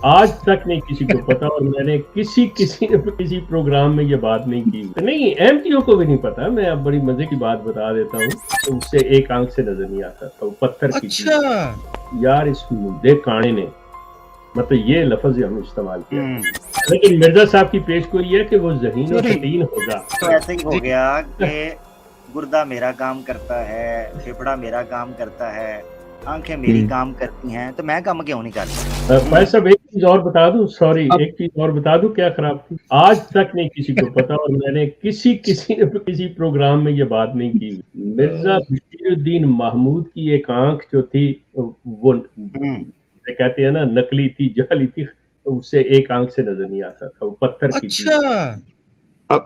आज तक नहीं किसी को पता, और मैंने किसी प्रोग्राम में ये बात नहीं की। नहीं, एमटीओ को भी नहीं पता। मैं अब बड़ी मजे की बात बता देता हूँ, तो उससे एक आंख से नजर नहीं आता था, वो पत्थर की चीज। अच्छा यार इस मुद्दे काने ने, मतलब ये लफ्ज हम इस्तेमाल किया। लेकिन मिर्जा साहब की पेशगोई है कि वो ज़हीन और शकीन होगा। तो ऐसे ही हो गया कि गुर्दा मेरा काम करता है, फेफड़ा मेरा काम करता है, आंखें मेरी काम करती हैं, तो मैं काम क्यों नहीं करता? भाई साहब एक चीज और बता दूं, सॉरी एक चीज और बता दूं, क्या खराब थी, आज तक नहीं किसी को पता, और मैंने किसी प्रोग्राम में ये बात नहीं की। मिर्जा बशीरुद्दीन महमूद की एक आंख जो थी, वो कहते हैं ना नकली थी, जाली थी, उससे एक आंख से नजर नहीं आता था, वो पत्थर की थी। अच्छा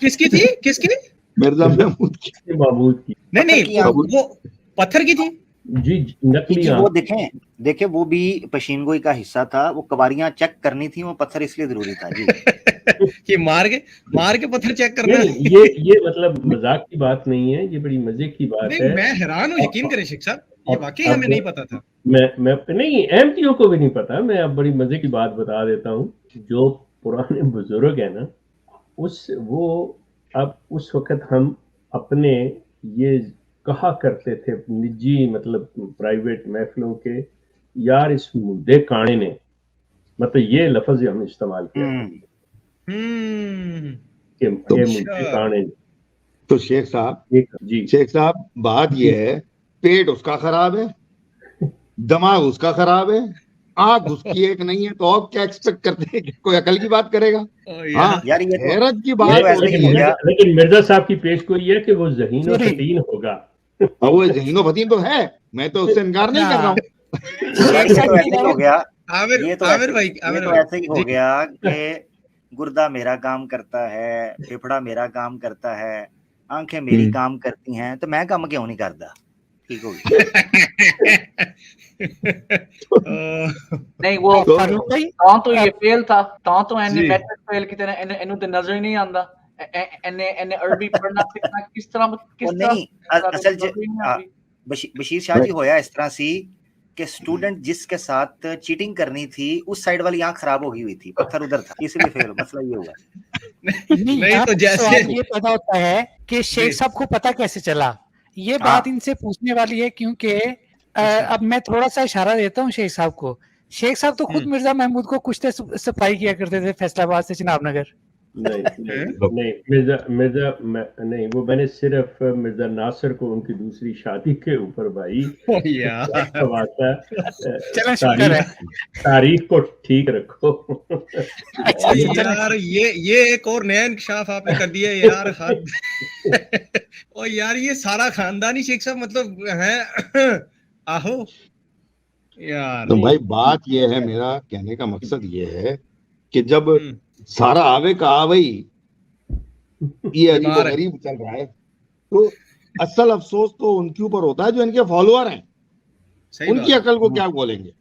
किसकी थी? किसकी? मिर्जा महमूद की। नहीं वो पत्थर की थी जी, नकली जी, वो देखें वो भी पशीनगोई का हिस्सा था, वो कबारियां चेक करनी थी, वो पत्थर इसलिए जरूरी था जी। कि मार के पत्थर चेक करना। नहीं, ये मतलब मजाक की बात नहीं है, ये बड़ी मजे की बात है। मैं हैरान हूँ, यकीन करें शेख साहब, ये वाकई हमें नहीं पता था। मैं नहीं, एमटीओ को भी नहीं पता। मैं अब बड़ी मजे की बात बता देता हूँ। जो पुराने बुजुर्ग है ना, अब उस वक्त हम अपने ये कहा करते थे निजी, मतलब प्राइवेट महफिलों के, यार इस मुद्दे काने ने, मतलब ये लफ्ज हम इस्तेमाल किया कि ये मुद्दे काने ने। तो शेख साहब बात ये है, पेट उसका खराब है, दिमाग उसका खराब है, आंख उसकी एक नहीं है, तो आप क्या एक्सपेक्ट करते हैं कि कोई अकल की बात करेगा? हाँ यार ये हैरत की बात है। लेकिन मिर्जा साहब की पेशगोई है कि वो ज़हीन और फतीन होगा। वो ज़हीन और फतीन तो है, मैं तो उससे इनकार नहीं कर रहा हूँ। ये तो ऐसे ही हो गया, ये तो ऐसे ही हो गया कि गुर्दा मेरा काम करता है, फेफड़ा मेरा काम करता है, आंखें मेरी काम करती हैं, तो मैं काम क्यों नहीं करता? ठीक हो गया। नहीं वो तो ये फेल था, तो एने मैट्रिक फेल की तरह एनु ते नजर ही नहीं आंदा। एने अरबी पढ़ना सीखना किस तरह असल बशीर शाह जी होया इस तरह सी कि स्टूडेंट जिसके साथ चीटिंग करनी थी, उस साइड वाली आंख खराब हो गई थी, पत्थर उधर था, इसलिए फेल। मसला ये हुआ। नहीं तो जैसे ये पता होता है कि शेख साहब को पता कैसे चला, ये बात इनसे पूछने वाली है, क्योंकि अब मैं थोड़ा सा इशारा देता हूँ शेख साहब को। शेख साहब तो खुद मिर्जा महमूद को कुछ सफाई किया करते थे फैसलाबाद से चिनाब नगर। नहीं, नहीं, वो मैंने सिर्फ मिर्जा नासिर को उनकी दूसरी शादी के ऊपर भाई तारीख को ठीक रखो। यार ये एक और नया इंकशाफ आपने कर दिया यार। और यार ये सारा खानदानी शेख साहब मतलब है। आहो यार। तो भाई बात ये है, मेरा कहने का मकसद ये है कि जब सारा आवे का आवई ये अजीब गरीब चल रहा है, तो असल अफसोस तो उनके ऊपर होता है जो इनके फॉलोअर हैं। उनकी अकल को क्या बोलेंगे?